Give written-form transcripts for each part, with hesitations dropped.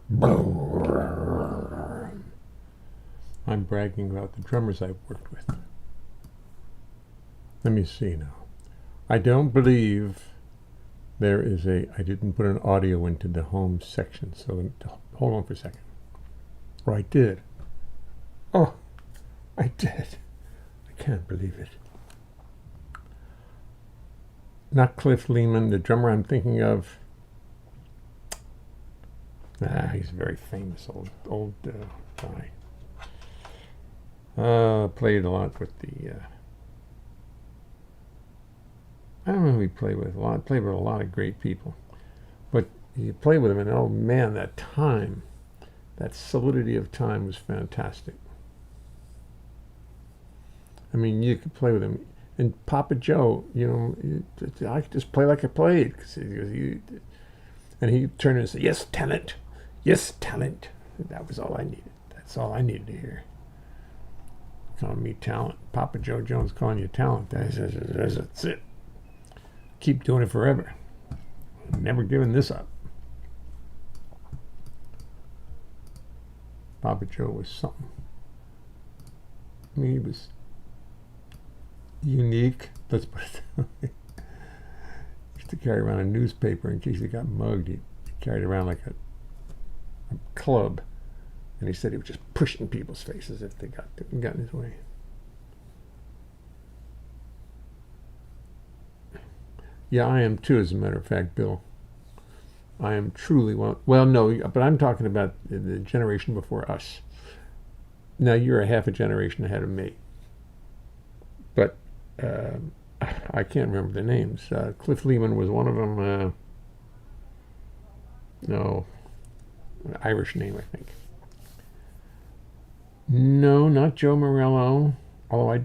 I'm bragging about the drummers I've worked with. Let me see now. I don't believe there is I didn't put an audio into the home section, so hold on for a second. Oh, I did. Oh, I did. I can't believe it. Not Cliff Lehman, the drummer I'm thinking of. He's a very famous old guy. Played a lot with the. I don't know who he played with. Played with a lot of great people, but you play with him, and oh man, that time, that solidity of time was fantastic. I mean, you could play with him. And Papa Joe, I could just play like I played. And he turned and said, "Yes, talent. Yes, talent." That was all I needed. That's all I needed to hear. Calling me talent. Papa Joe Jones calling you talent. That's it. Keep doing it forever. Never giving this up. Papa Joe was something. I mean, he was unique. Let's put it that way. He used to carry around a newspaper in case he got mugged. He carried around like a club, and he said he was just pushing people's faces if they got in his way. Yeah, I am too, as a matter of fact, Bill. I am truly well, no, but I'm talking about the generation before us. Now, you're a half a generation ahead of me. But I can't remember the names. Cliff Lehman was one of them. No, an Irish name, I think. No, not Joe Morello. Although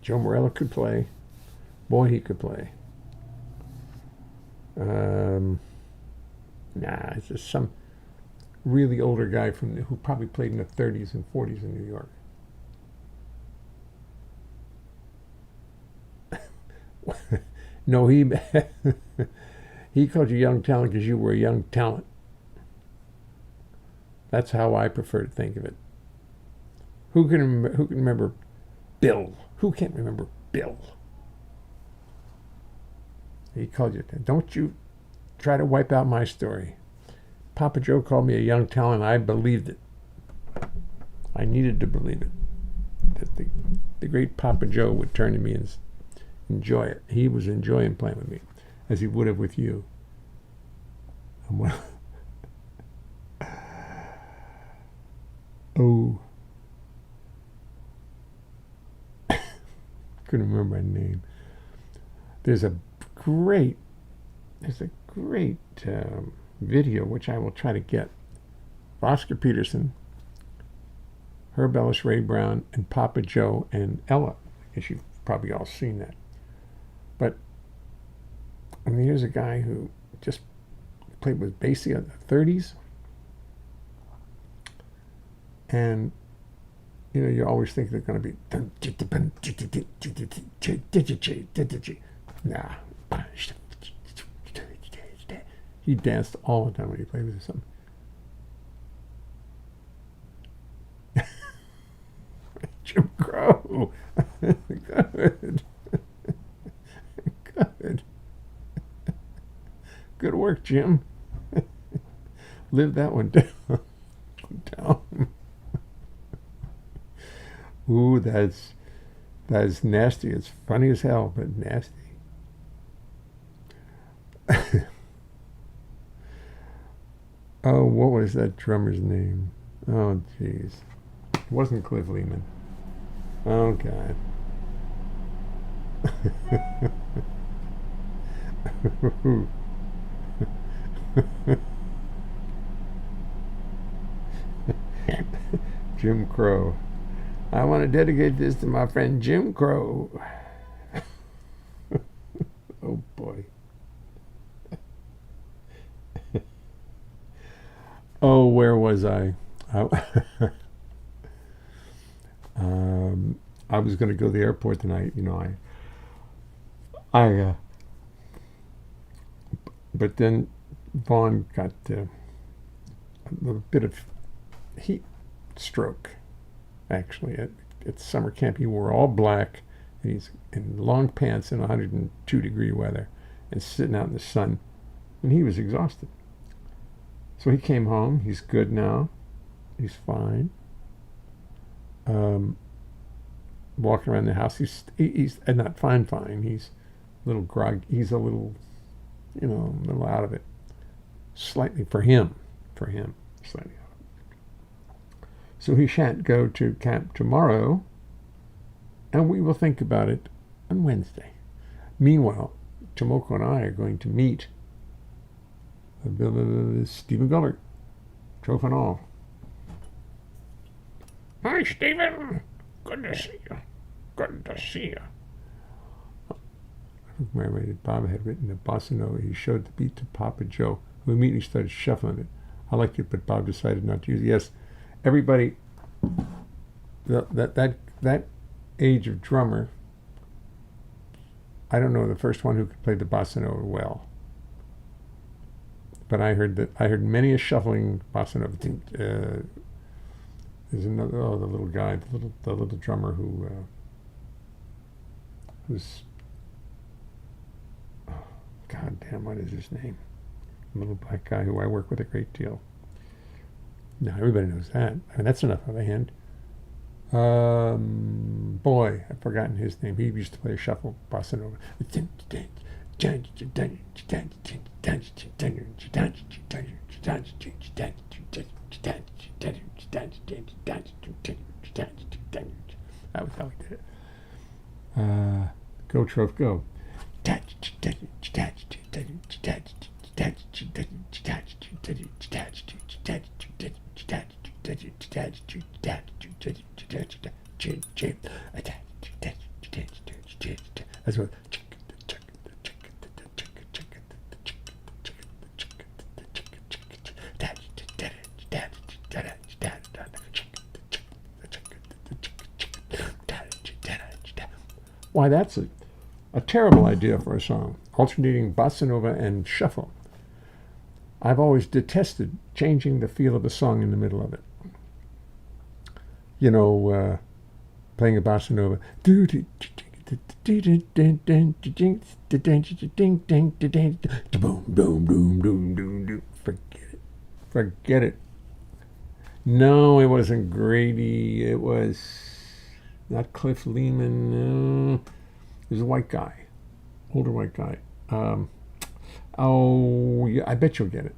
Joe Morello could play. Boy, he could play. It's just some really older guy who probably played in the 30s and 40s in New York. No, he he called you young talent because you were a young talent. That's how I prefer to think of it. Who can remember Bill? Who can't remember Bill? He called you. Don't you try to wipe out my story. Papa Joe called me a young talent. I believed it. I needed to believe it. That the great Papa Joe would turn to me and enjoy it. He was enjoying playing with me, as he would have with you. Oh. Couldn't remember my name. There's a great video, which I will try to get. Oscar Peterson, Herb Ellis, Ray Brown, and Papa Joe and Ella. I guess you've probably all seen that. But I mean, here's a guy who just played with Basie in the 30s. And you always think they're going to be nah. He danced all the time when he played with something. Jim Crow. Good. Good. Good work, Jim. Live that one down. Ooh, that's nasty. It's funny as hell, but nasty. Oh, what was that drummer's name? Oh, jeez. It wasn't Cliff Lehman. Oh, God. Jim Crow. I want to dedicate this to my friend Jim Crow. Oh, boy. Oh, where was I? I was going to go to the airport tonight. But then Vaughn got a bit of heat stroke, actually. At summer camp, he wore all black, and he's in long pants in 102-degree weather and sitting out in the sun, and he was exhausted. So he came home. He's good now. He's fine. Walking around the house. He's not fine. He's a little groggy. He's a little, a little out of it. Slightly for him, slightly out of it. So he shan't go to camp tomorrow, and we will think about it on Wednesday. Meanwhile, Tomoko and I are going to meet Stephen Gullert, trophy and all. Hi, Stephen. Good to see you. Good to see you. Bob had written a bossa nova. He showed the beat to Papa Joe, who immediately started shuffling it. I liked it, but Bob decided not to use it. Yes, everybody, that age of drummer, I don't know the first one who could play the bossa nova well. But I heard many a shuffling bossa nova. There's another, the little guy, the little drummer who's, God damn, what is his name? A little black guy who I work with a great deal. Now everybody knows that. I mean, that's enough of a hint. Boy, I've forgotten his name. He used to play a shuffle bossa nova. That was how he did it. Go, Trove, go. That's what. Why, that's a terrible idea for a song, alternating bossa nova and shuffle. I've always detested changing the feel of a song in the middle of it. Playing a bossa nova. Forget it. No, it wasn't Grady. It was not Cliff Lehman. No. It was a white guy, older white guy. Yeah, I bet you'll get it.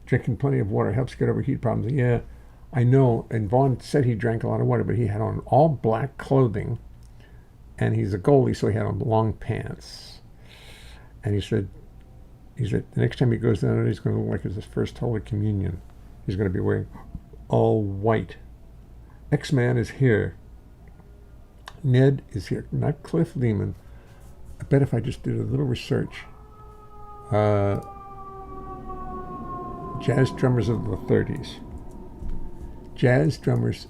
Drinking plenty of water helps get over heat problems. Yeah, I know. And Vaughn said he drank a lot of water, but he had on all black clothing, and he's a goalie, so he had on long pants. And he said the next time he goes down there, he's going to look like it's his first Holy Communion. He's going to be wearing all white. X-Man is here. Ned is here, not Cliff Lehman. I bet if I just did a little research, jazz drummers of the 30s, jazz drummers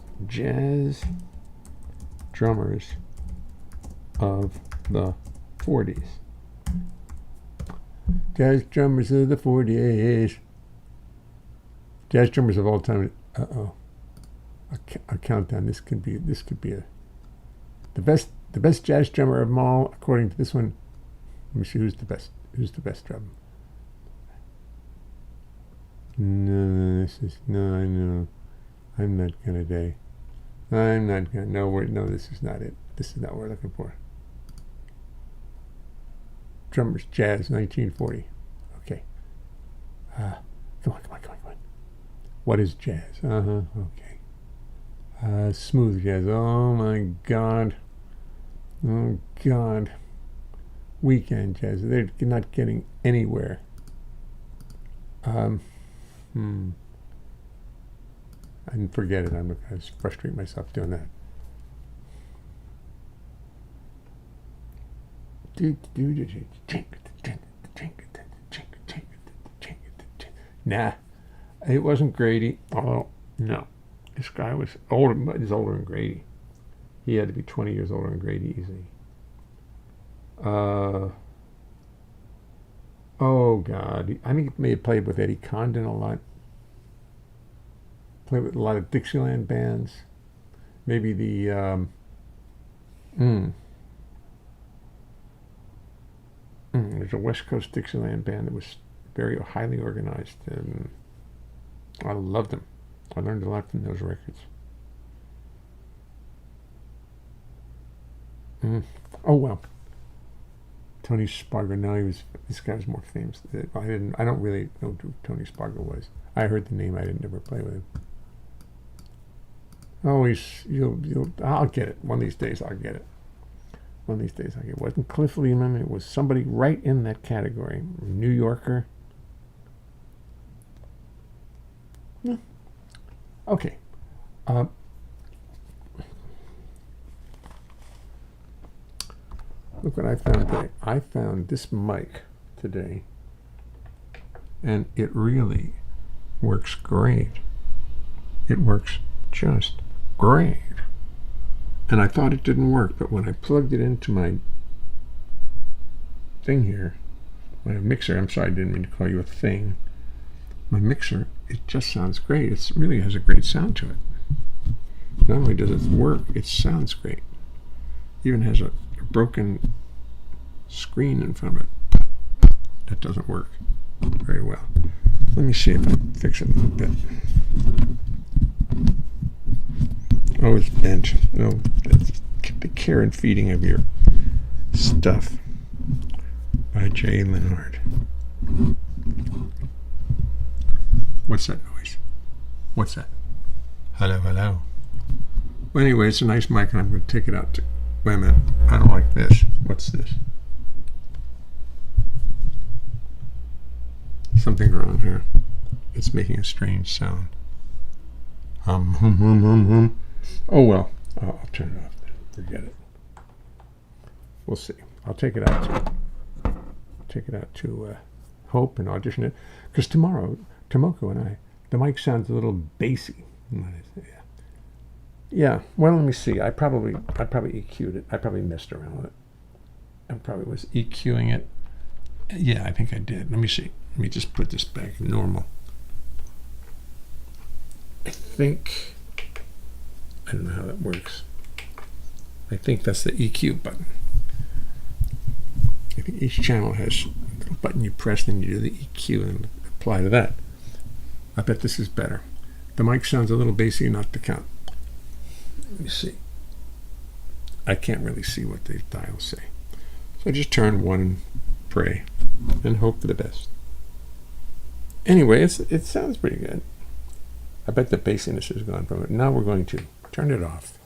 of the 40s, jazz drummers of the 40s, jazz drummers of all time. A countdown. This could be the best jazz drummer of them all, according to this one. Let me see who's the best. Who's the best drummer? No, I know. I'm not gonna day. I'm not gonna. No, this is not it. This is not what we're looking for. Drummers, jazz, 1940. Okay. Come on. What is jazz? Okay. Smooth jazz. Oh my God. Oh God. Weekend jazz. They're not getting anywhere. And forget it. I'm going to frustrate myself doing that. Nah, it wasn't Grady. Oh no, this guy was older. He's older than Grady. He had to be 20 years older than Grady easily. Oh God, I think he may have played with Eddie Condon a lot. Played with a lot of Dixieland bands. Maybe there's a West Coast Dixieland band that was very highly organized, and I loved them. I learned a lot from those records. Oh well, Tony Spargo. No, this guy was more famous. I don't really know who Tony Spargo was. I heard the name. I didn't ever play with him. Oh, I'll get it. One of these days I'll get it. One of these days I'll get it. It wasn't Cliff Lehman. It was somebody right in that category. New Yorker. Yeah. Okay. Look what I found today. I found this mic today, and it really works great. It works just great. And I thought it didn't work, but when I plugged it into my thing here, my mixer, I'm sorry, I didn't mean to call you a thing. My mixer, it just sounds great. It really has a great sound to it. Not only does it work, it sounds great. Even has a broken screen in front of it. That doesn't work very well. Let me see if I can fix it a little bit. Oh, it's bent. Oh, that's the care and feeding of your stuff. By Jay Leonhart. What's that noise? What's that? Hello, hello. Well, anyway, it's a nice mic, and I'm going to take it out to... Wait a minute. I don't like this. What's this? Something wrong here. It's making a strange sound. Hum, hum, hum, hum, hum. Oh, well. I'll turn it off then. Forget it. We'll see. I'll take it out to Hope and audition it. Because tomorrow, Tomoko and I, the mic sounds a little bassy. Yeah, well, let me see. I probably EQ'd it. I probably messed around with it. I probably was EQing it. Yeah, I think I did. Let me see. Let me just put this back normal. I don't know how that works. I think that's the EQ button. I think each channel has a little button you press, then you do the EQ and apply to that. I bet this is better. The mic sounds a little bassy, not the count. Let me see. I can't really see what the dials say. So I just turn one and pray and hope for the best. Anyway, it sounds pretty good. I bet the bassiness is gone from it. Now we're going to turn it off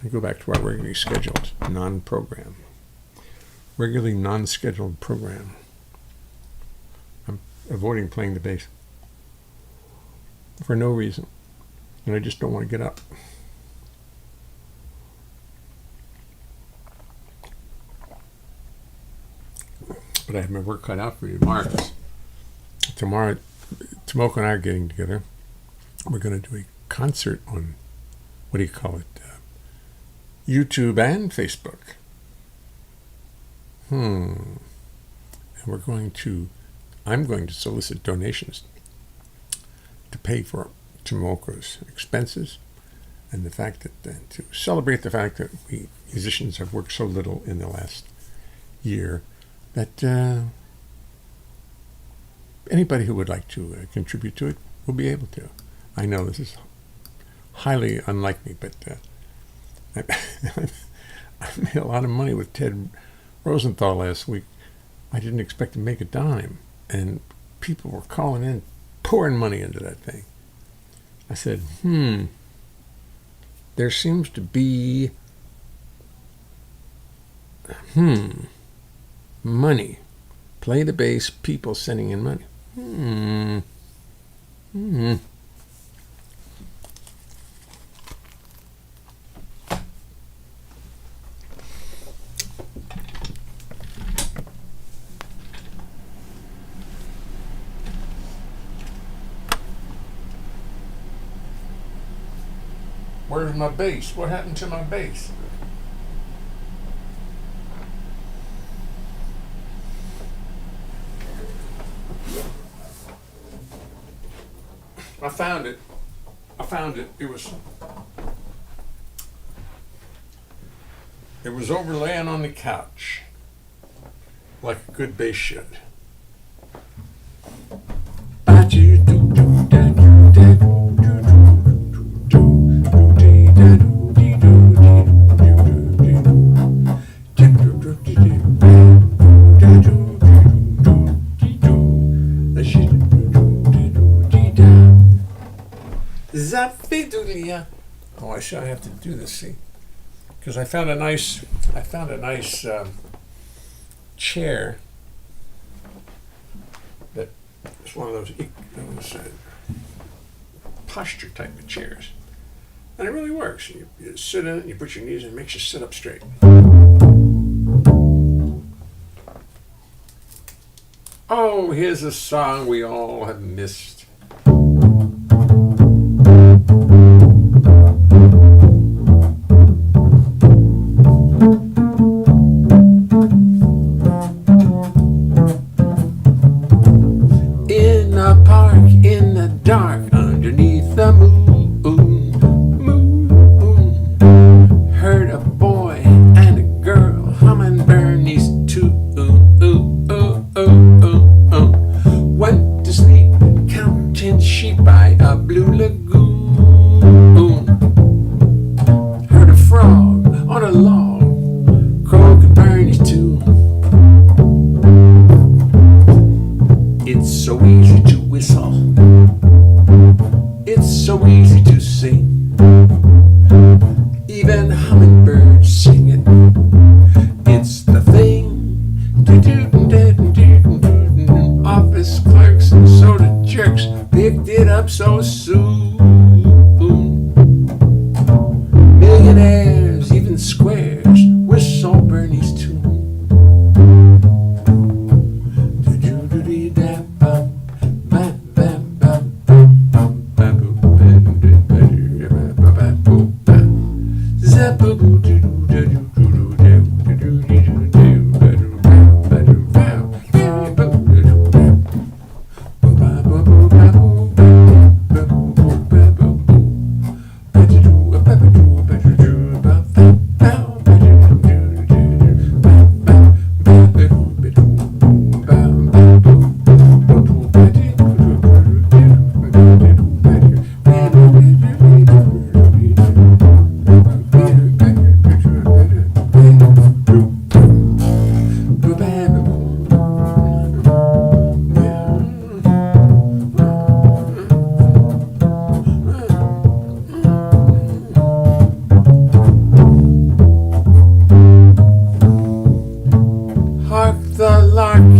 and go back to our regularly scheduled regularly non-scheduled program. I'm avoiding playing the bass for no reason, and I just don't want to get up. But I have my work cut out for you tomorrow. Tomoko and I are getting together. We're going to do a concert on, what do you call it, YouTube and Facebook. And I'm going to solicit donations to pay for Tomoko's expenses, and the fact that to celebrate the fact that we musicians have worked so little in the last year, that anybody who would like to contribute to it will be able to. I know this is highly unlike me, but I made a lot of money with Ted Rosenthal last week. I didn't expect to make a dime, and people were calling in, pouring money into that thing. I said, there seems to be money. Play the bass, people sending in money. Where's my bass? What happened to my bass? I found it. It was over laying on the couch, like a good bass should. Zafidulia. Oh, I have to do this, see, because I found a nice chair that is one of those posture type of chairs, and it really works. You sit in it, you put your knees in, it makes you sit up straight. Oh, here's a song we all have missed. In a park, in the dark, underneath the moon, heard a boy and a girl humming Bernie's tune. Went to sleep counting sheep by a blue lagoon. Heard a frog on a log croaking Bernie's tune. It's so easy to whistle. It's so easy to sing. Even hummingbirds sing it. It's the thing. Office clerks and soda jerks picked it up so soon. Millionaires, even squares, whistle Bernie's tune.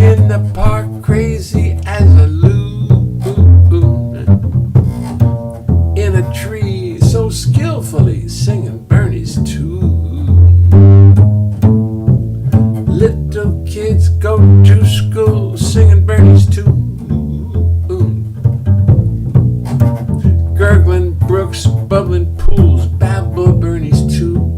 In the park, crazy as a loon, in a tree, so skillfully singing Bernie's tune. Little kids go to school singing Bernie's tune. Gurgling brooks, bubbling pools, babble Bernie's tune.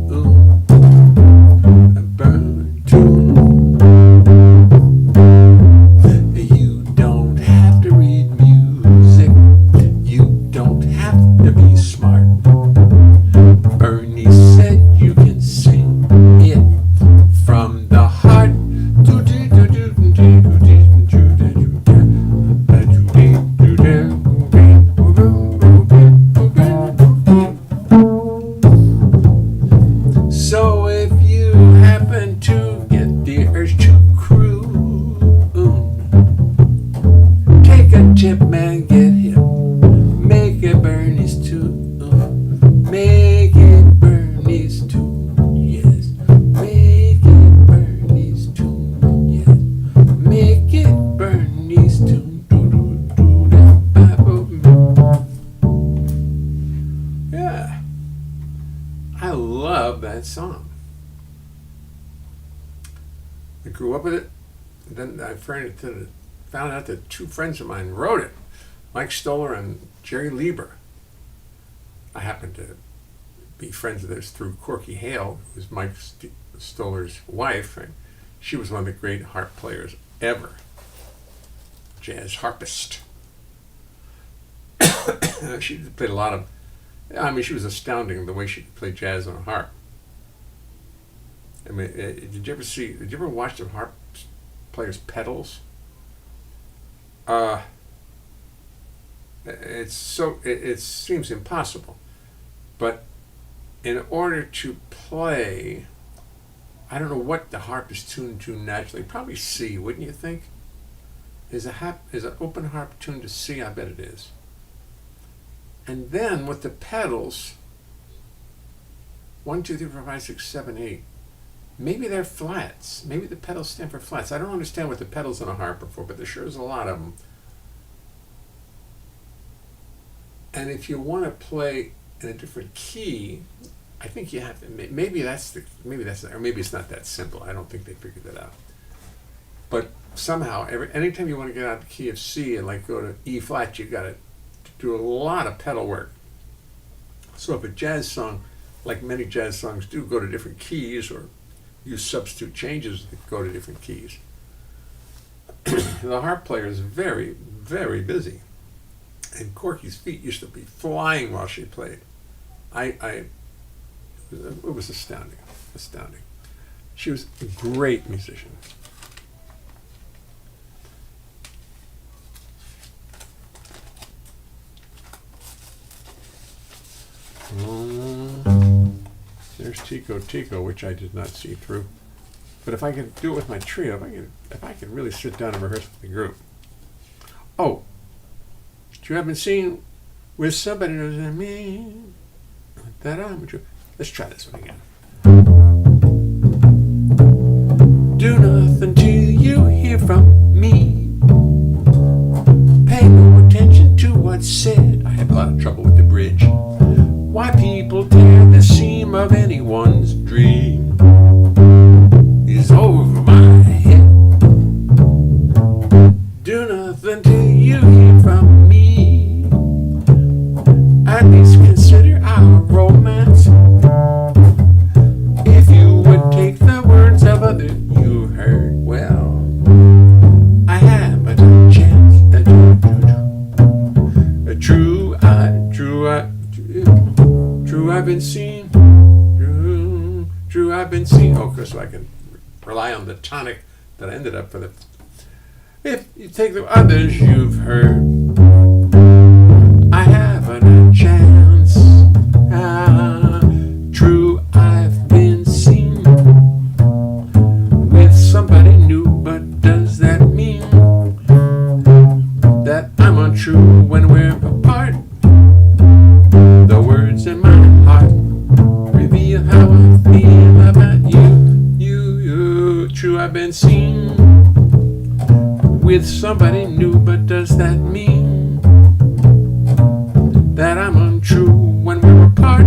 So if you happen to get the urge to croon, take a tip, man, get hip, make it Bernie's tune, make it Bernie's tune, yes, make it Bernie's tune, yes, make it Bernie's tune. Yeah, I love that song. I grew up with it, and then I found out that two friends of mine wrote it, Mike Stoller and Jerry Lieber. I happened to be friends with theirs through Corky Hale, who was Mike Stoller's wife, and she was one of the great harp players ever, jazz harpist. She played a lot of. I mean, she was astounding the way she could play jazz on a harp. I mean, did you ever watch the harp player's pedals? Uh, it seems impossible, but in order to play, I don't know what the harp is tuned to naturally. Probably C, wouldn't you think? Is an open harp tuned to C? I bet it is. And then with the pedals, 1, 2, 3, 4, 5, 6, 7, 8. Maybe they're flats. Maybe the pedals stand for flats. I don't understand what the pedals on a harp are for, but there sure is a lot of them. And if you want to play in a different key, I think you have to. Maybe or maybe it's not that simple. I don't think they figured that out. But somehow, anytime you want to get out of the key of C and like go to E flat, you got to do a lot of pedal work. So if a jazz song, like many jazz songs do, go to different keys or use substitute changes that go to different keys, the harp player is very, very busy. And Corky's feet used to be flying while she played. It was astounding. She was a great musician. There's Tico, which I did not see through. But if I could do it with my trio, if I could really sit down and rehearse with the group. Oh, you haven't seen with somebody knows what I mean that I'm true. Let's try this one again. Do nothing till you hear from me. Pay no attention to what's said. I have a lot of trouble with the bridge. Why people tear the seam of anyone's dream is over my head. Do nothing till you hear from me. At least consider our romance. If you would take the words of others you heard, well, I have a chance. True, I've been seen. True, I've been seen. Oh, so I can rely on the tonic that I ended up for the. If you take the others you've heard, I haven't a chance. True, I've been seen with somebody new, but does that mean that I'm untrue when we're apart? The words in my heart reveal how I feel about you. True, I've been seen with somebody new, but does that mean that I'm untrue when we're apart?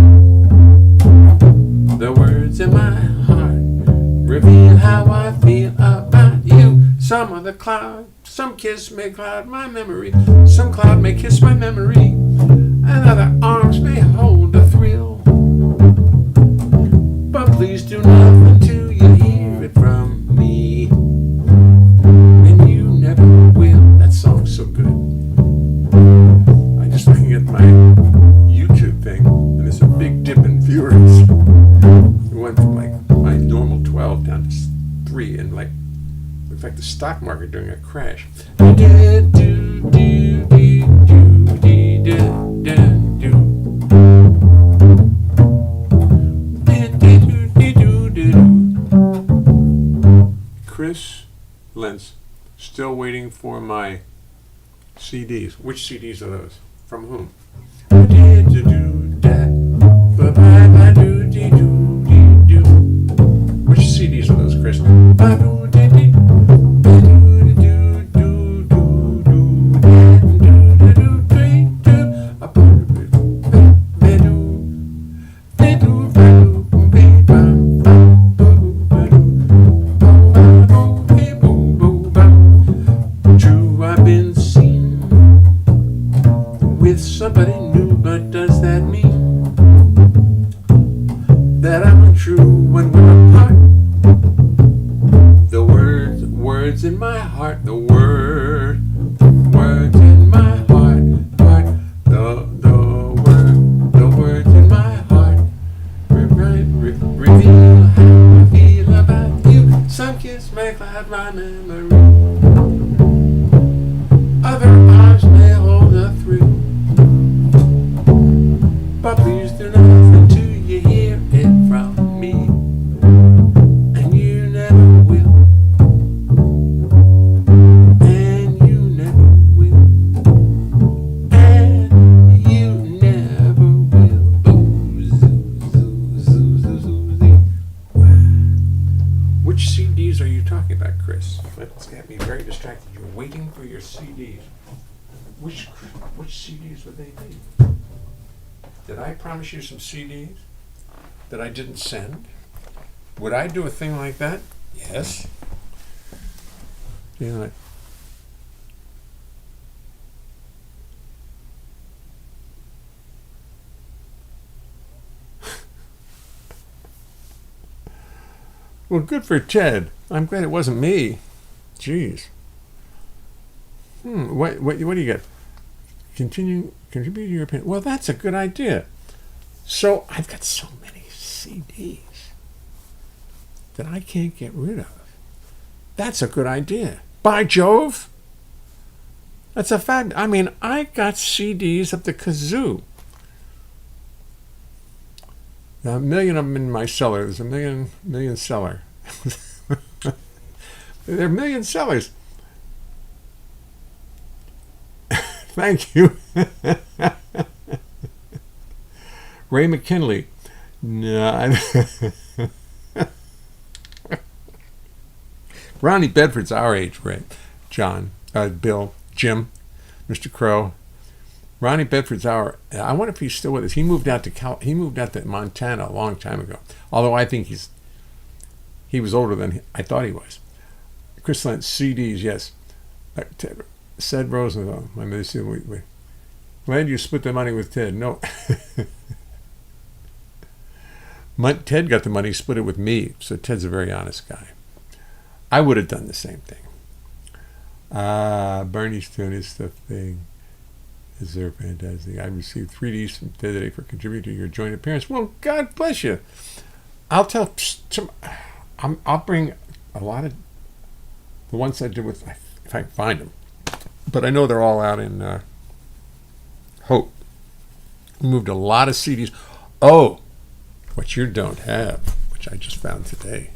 The words in my heart reveal how I feel about you. Some of the cloud, some kiss may cloud my memory, some cloud may kiss my memory, and other arms may hold the thrill. But please do nothing till you hear it from me. And you never will. That song's so good. I'm just looking at my YouTube thing, and there's a big dip in viewers. It went from like my normal 12 down to 3, and like looks like the stock market during a crash. Chris Lentz, still waiting for my CDs. Which CDs are those? From whom? Which CDs are those, Chris? Somebody new, but does that mean that I'm untrue when we're apart? The words in my heart, the words in my heart, the puppies do nothing until you hear it from me. And you never will. And you never will. And you never will. Oh, zoo, zoo, zoo, zoo, zoo, zoo. Which CDs are you talking about, Chris? That's got me very distracted. You're waiting for your CDs. Which CDs would they be? Did I promise you some CDs that I didn't send? Would I do a thing like that? Yes. You know, well, good for Ted. I'm glad it wasn't me. Jeez. What do you get? Contribute to your opinion. Well, that's a good idea. So I've got so many CDs that I can't get rid of. That's a good idea. By Jove. That's a fact. I mean, I got CDs of the kazoo. A million of them in my cellar. There's a million cellar. There are a million sellers. Thank you. Ray McKinley. No. Ronnie Bedford's our age, Ray. John, Bill, Jim, Mr. Crow. Ronnie Bedford's our. I wonder if he's still with us. He moved out to Montana a long time ago. Although I think he was older than I thought he was. Chris Lentz, CDs, yes. Said Rosenthal, my mother said, wait. Glad you split the money with Ted. No. Ted got the money, split it with me. So Ted's a very honest guy. I would have done the same thing. Bernie's doing his stuff thing. Is there fantastic? I received 3Ds from Ted today for contributing to your joint appearance. Well, God bless you. I'll bring a lot of the ones I did with, if I can find them. But I know they're all out in Hope. Moved a lot of CDs. Oh, what you don't have, which I just found today.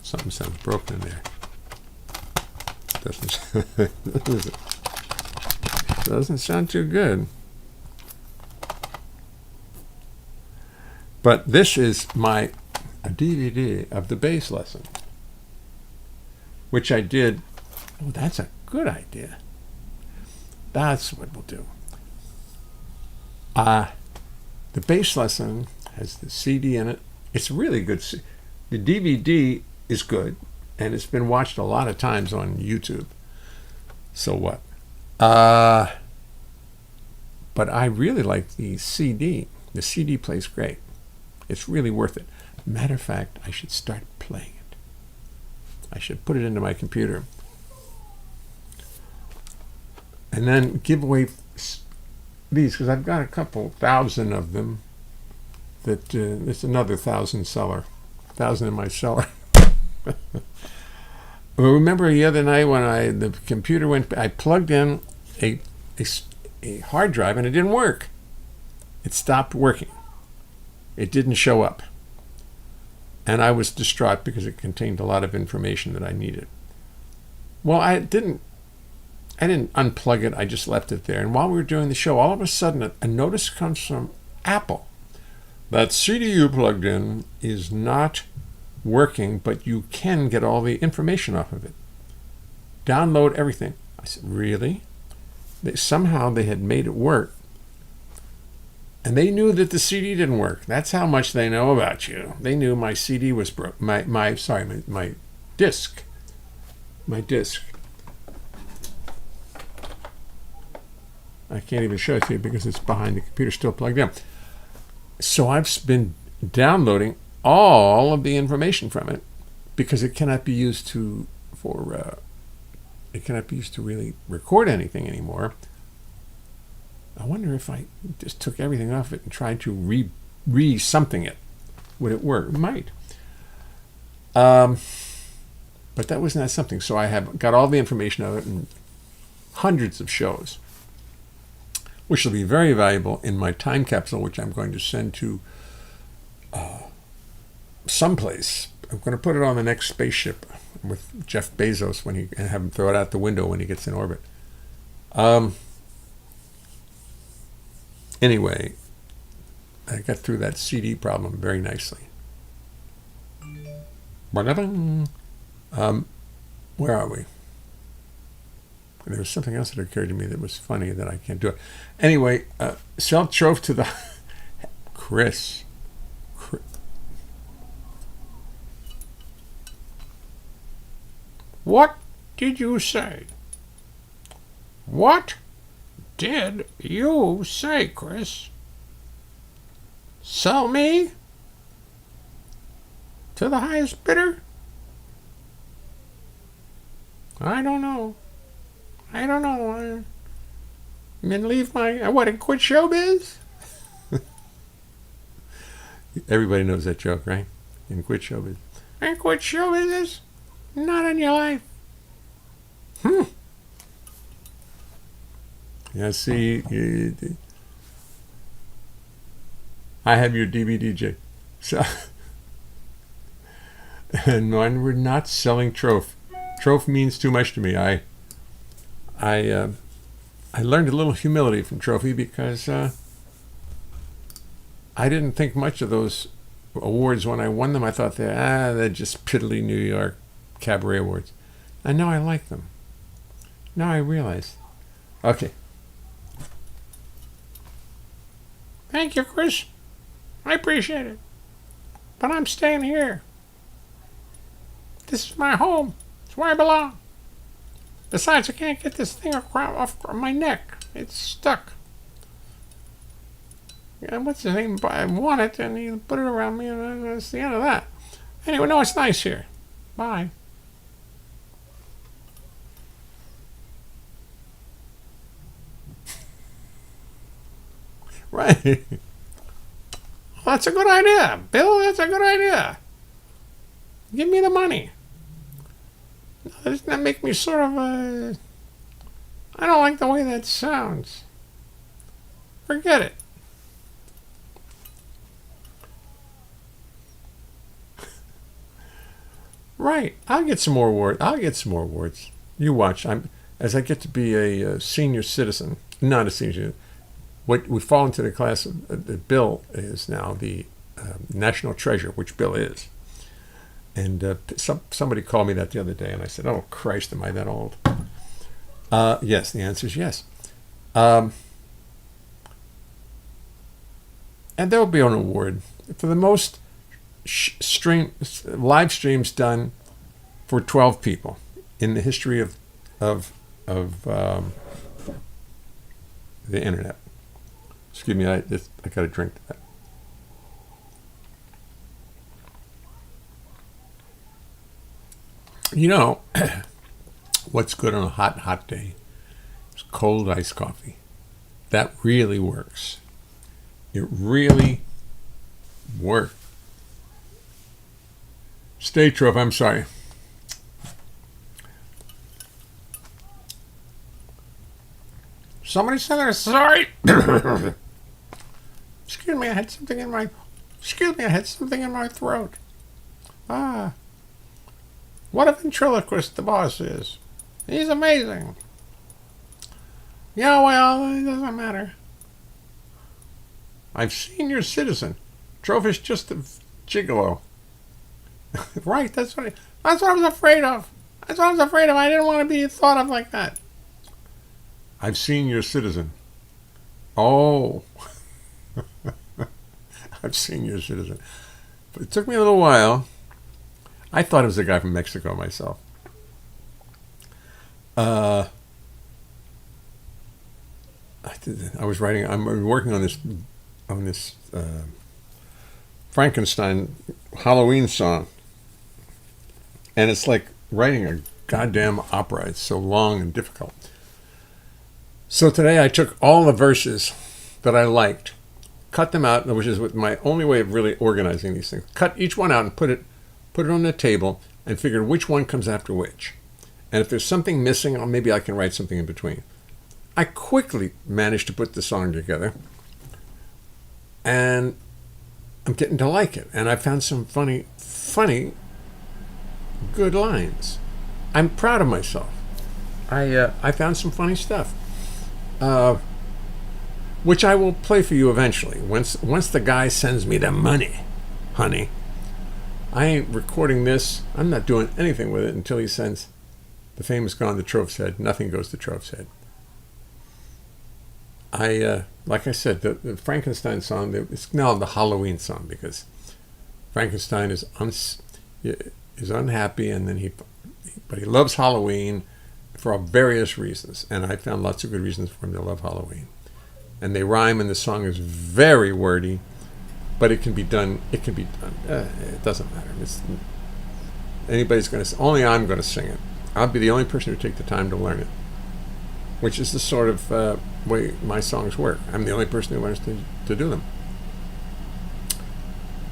Something sounds broken in there. Doesn't sound too good. But this is my DVD of the bass lesson, which I did. Oh, that's a good idea. That's what we'll do. The bass lesson has the CD in it. It's really good. The DVD is good, and it's been watched a lot of times on YouTube. So what? But I really like the CD. The CD plays great. It's really worth it. Matter of fact, I should start playing it. I should put it into my computer. And then give away these, because I've got a couple thousand of them. That it's another 1,000 cellar. 1,000 in my cellar. Remember the other night when the computer I plugged in a hard drive and it didn't work. It stopped working. It didn't show up. And I was distraught because it contained a lot of information that I needed. Well, I didn't unplug it. I just left it there. And while we were doing the show, all of a sudden a notice comes from Apple. That CD you plugged in is not working, but you can get all the information off of it. Download everything. I said, really? Somehow they had made it work. And they knew that the CD didn't work. That's how much they know about you. They knew my CD was broke. My disc. My disc. I can't even show it to you because it's behind the computer, still plugged in. So I've been downloading all of the information from it because it cannot be used to really record anything anymore. I wonder if I just took everything off it and tried to re-something it. Would it work? It might. But that was not something. So I have got all the information of it, and hundreds of shows, which will be very valuable in my time capsule, which I'm going to send to someplace. I'm going to put it on the next spaceship with Jeff Bezos and have him throw it out the window when he gets in orbit. Anyway, I got through that CD problem very nicely. Where are we? There was something else that occurred to me that was funny that I can't do it. Anyway, sell Trove to the... Chris. What did you say? What did you say, Chris? Sell me to the highest bidder? I don't know. And leave my... and quit showbiz? Everybody knows that joke, right? And quit showbiz. And quit show business? Not in your life. Yeah, see... I have your DVD, so... And we're not selling Trove. Trove means too much to me. I learned a little humility from Trophy because I didn't think much of those awards when I won them. I thought they're just piddly New York cabaret awards. And now I like them. Now I realize. Okay. Thank you, Chris. I appreciate it. But I'm staying here. This is my home. It's where I belong. Besides, I can't get this thing off my neck. It's stuck. Yeah, what's his name? I want it, and he put it around me, and that's the end of that. Anyway, no, it's nice here. Bye. Right. Well, that's a good idea, Bill. That's a good idea. Give me the money. Doesn't that make me sort of I don't like the way that sounds. Forget it. Right. I'll get some more awards. You watch. As I get to be a senior citizen, not a senior citizen. What we fall into the class of Bill is now the national treasure, which Bill is. And somebody called me that the other day, and I said, "Oh Christ, am I that old?" Yes, the answer is yes. And there will be an award for the most live streams done for 12 people in the history of the internet. Excuse me, I got to drink that. You know, what's good on a hot day is cold iced coffee. That really works. It really works. Stay Trove, I'm sorry. Somebody said they're sorry. Excuse me, I had something in my throat. What a ventriloquist the boss is. He's amazing. Yeah, well, it doesn't matter. I've seen your citizen. Trove is just a gigolo. Right, that's what I was afraid of. I didn't want to be thought of like that. I've seen your citizen. Oh. I've seen your citizen. But it took me a little while. I thought it was a guy from Mexico myself. I'm working on this Frankenstein Halloween song. And it's like writing a goddamn opera. It's so long and difficult. So today I took all the verses that I liked, cut them out, which is my only way of really organizing these things. Cut each one out and put it on the table and figured which one comes after which. And if there's something missing, maybe I can write something in between. I quickly managed to put the song together, and I'm getting to like it. And I found some funny, good lines. I'm proud of myself. I found some funny stuff, which I will play for you eventually. Once the guy sends me the money, honey, I ain't recording this. I'm not doing anything with it until he sends the famous Gone to Troph's Head. Nothing goes to Troph's Head. Like I said, the Frankenstein song, it's now the Halloween song, because Frankenstein is unhappy, and then but he loves Halloween for various reasons, and I found lots of good reasons for him to love Halloween. And they rhyme, and the song is very wordy, but it can be done. It doesn't matter. Only I'm going to sing it. I'll be the only person who take the time to learn it, which is the sort of way my songs work. I'm the only person who learns to do them.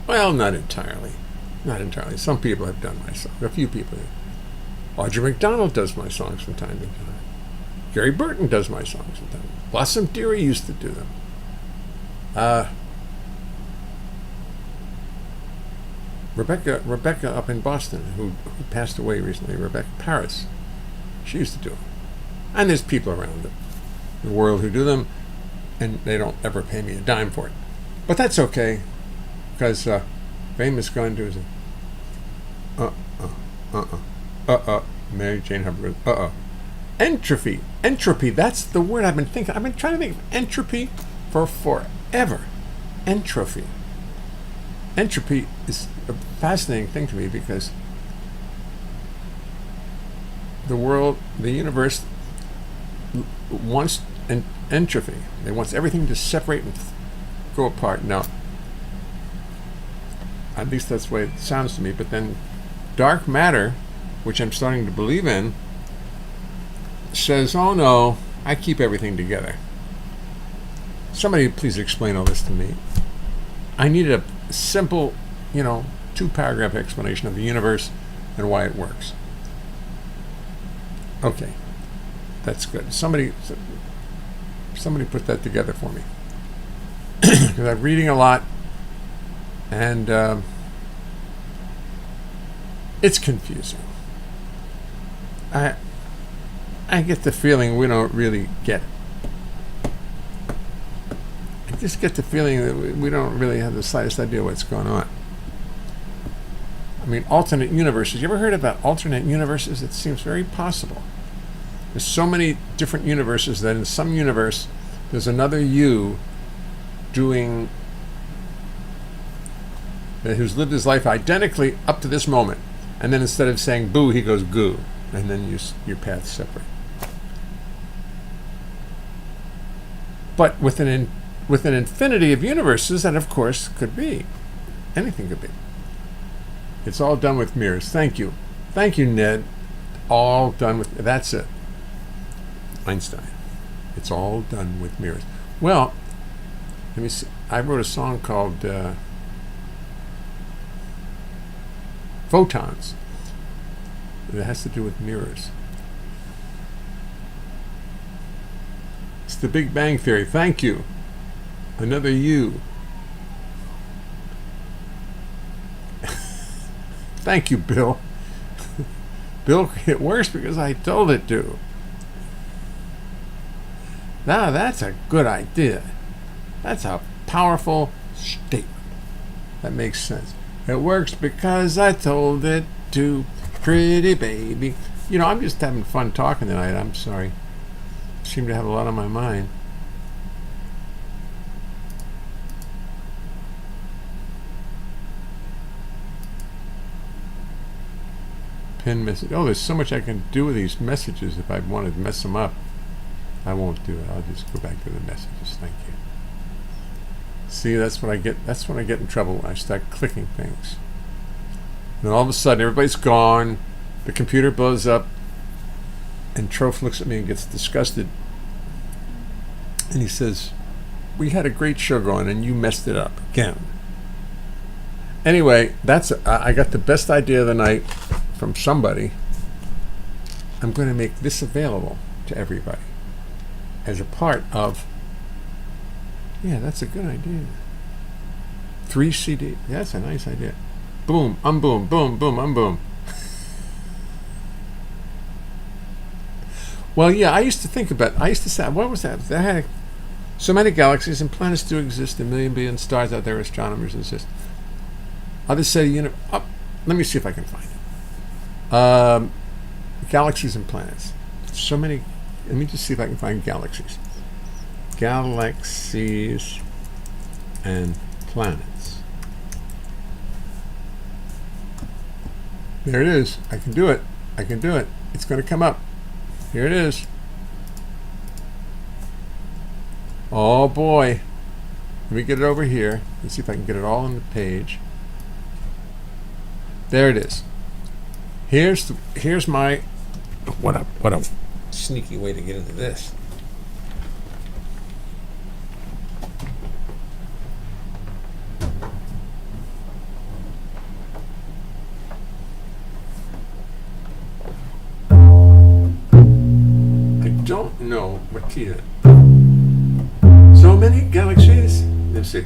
Well, not entirely. Not entirely. Some people have done my songs. A few people have. Audrey McDonald does my songs from time to time. Gary Burton does my songs from time to time. Blossom Dearie used to do them. Rebecca up in Boston, who passed away recently, Rebecca Paris, she used to do them. And there's people around the world who do them, and they don't ever pay me a dime for it. But that's okay, because famous gun to Mary Jane Hubbard goes, Entropy, that's the word I've been thinking. I've been trying to think of entropy for forever. Entropy is a fascinating thing to me, because the world, the universe wants entropy. It wants everything to separate and go apart. Now, at least that's the way it sounds to me. But then dark matter, which I'm starting to believe in, says, oh no, I keep everything together. Somebody please explain all this to me. I need a simple, 2-paragraph explanation of the universe and why it works. Okay, that's good. Somebody put that together for me. Because I'm reading a lot, and it's confusing. I get the feeling we don't really get it. I just get the feeling that we don't really have the slightest idea what's going on. I mean, alternate universes. You ever heard about alternate universes? It seems very possible. There's so many different universes that in some universe there's another you who's lived his life identically up to this moment, and then instead of saying boo, he goes goo, and then your paths separate. But with an infinity of universes, that of course could be. Anything could be. It's all done with mirrors. Thank you, Ned. All done with. That's it. Einstein. It's all done with mirrors. Well, let me see. I wrote a song called Photons. It has to do with mirrors. It's the Big Bang Theory. Thank you. Another you. Thank you, Bill. Bill, it works because I told it to. Now that's a good idea. That's a powerful statement. That makes sense. It works because I told it to. Pretty baby. I'm just having fun talking tonight. I'm sorry. I seem to have a lot on my mind. Pin message. Oh, there's so much I can do with these messages. If I want to mess them up, I won't do it. I'll just go back to the messages. Thank you. See, that's what I get. That's when I get in trouble, when I start clicking things. And then all of a sudden, everybody's gone. The computer blows up, and Troph looks at me and gets disgusted. And he says, "We had a great show going, and you messed it up again." Anyway, I got the best idea of the night from somebody. I'm going to make this available to everybody as a part of. Yeah, that's a good idea. 3 CD. That's a nice idea. Boom, boom, boom, boom, boom. Well, yeah, I used to think about. I used to say, what was that? That had so many galaxies and planets do exist. 1 billion stars out there. Astronomers exist. Others say, let me see if I can find it. Galaxies and planets. So many. Let me just see if I can find galaxies. Galaxies and planets. There it is. I can do it. I can do it. It's going to come up. Here it is. Oh boy. Let me get it over here. Let's see if I can get it all on the page. There it is. Here's my what a sneaky way to get into this. I don't know what key it. So many galaxies. Let's see.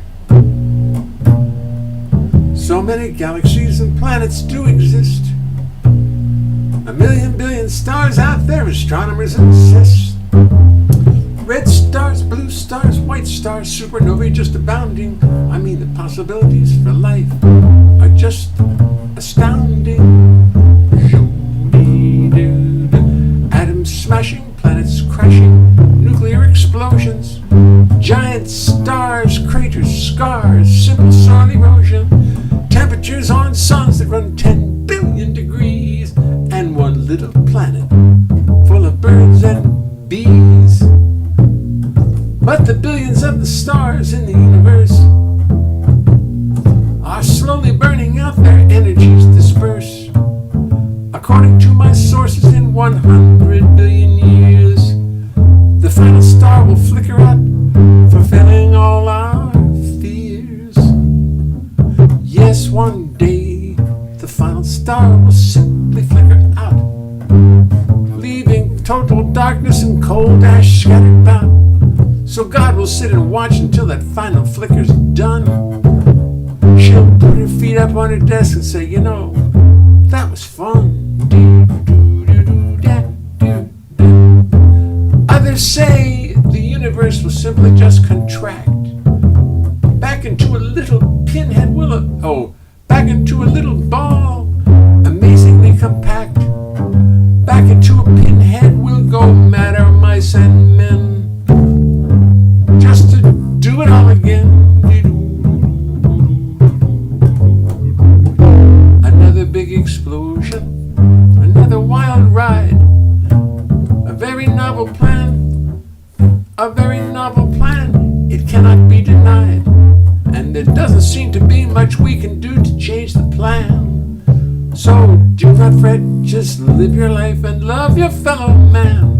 So many galaxies and planets do exist. 1 billion stars out there, astronomers insist. Red stars, blue stars, white stars, supernovae just abounding. I mean, the possibilities for life are just astounding. Atoms smashing, planets crashing, nuclear explosions, giant stars, craters, scars, simple soil erosion, temperatures on suns that run 10 billion degrees, and one little planet full of birds and bees. But the billions of the stars in the universe are slowly burning out, their energies disperse. According to my sources, in 100 billion years, the final star will flicker out, fulfilling all our fears. Yes, one day the final star will simply flicker out, leaving total darkness and cold ash scattered about. So God will sit and watch until that final flicker's done. She'll put her feet up on her desk and say, that was fun. Others say the universe will simply just contract back into a little pinhead back into a little ball, amazingly compact. Back into a pinhead will go matter, mice and men, just to do it all again. Another big explosion, another wild ride, a very novel plan, it cannot be denied. And there doesn't seem to be much we can do to change the plan. So do not fret, just live your life and love your fellow man.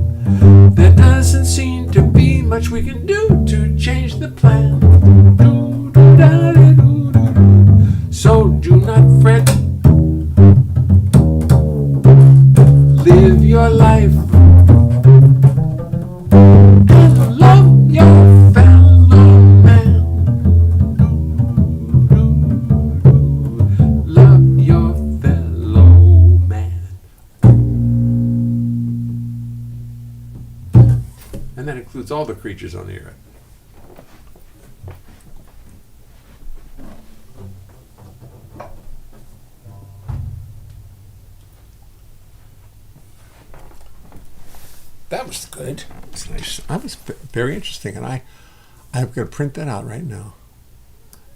There doesn't seem to be much we can do to change the plan. So do not fret, live your life and love your fellow man. Love your fellow man. And that includes all the creatures on the earth. That was good. It's nice. That was very interesting, and I'm going to print that out right now.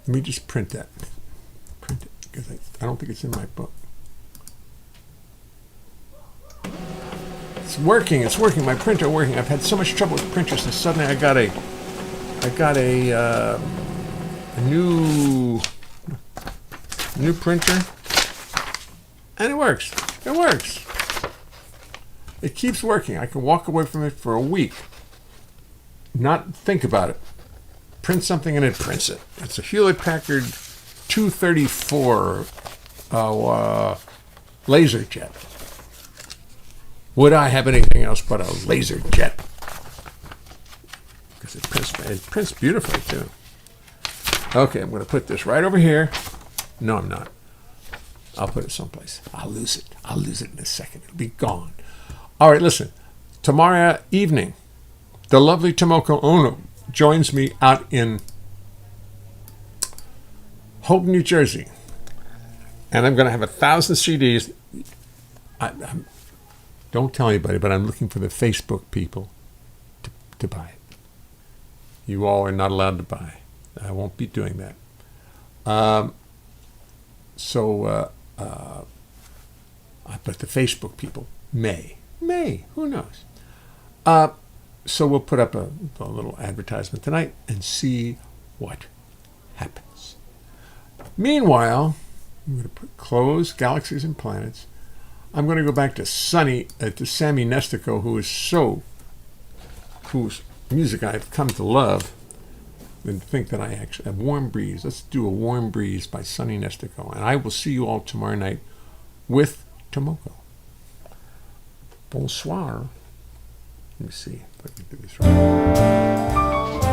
Let me just print that. Print it, because I don't think it's in my book. It's working. It's working. My printer working. I've had so much trouble with printers, and suddenly I got a new printer, and it works. It works. It keeps working. I can walk away from it for a week, not think about it, print something, and it prints it. It's a Hewlett-Packard 234 LaserJet. Would I have anything else but a laser jet? Because it prints beautifully too. Okay, I'm going to put this right over here. No, I'm not. I'll put it someplace. I'll lose it. I'll lose it in a second. It'll be gone. All right, listen. Tomorrow evening, the lovely Tomoko Ono joins me out in Hope, New Jersey. And I'm going to have 1,000 CDs. Don't tell anybody, but I'm looking for the Facebook people to buy it. You all are not allowed to buy. I won't be doing that. But the Facebook people may, who knows? So we'll put up a little advertisement tonight and see what happens. Meanwhile, I'm going to close Galaxies and Planets. I'm going to go back to Sammy Nestico, whose music I've come to love and think that I actually have Warm Breeze. Let's do a Warm Breeze by Sonny Nestico. And I will see you all tomorrow night with Tomoko. Bonsoir. Let me see if I can do this right.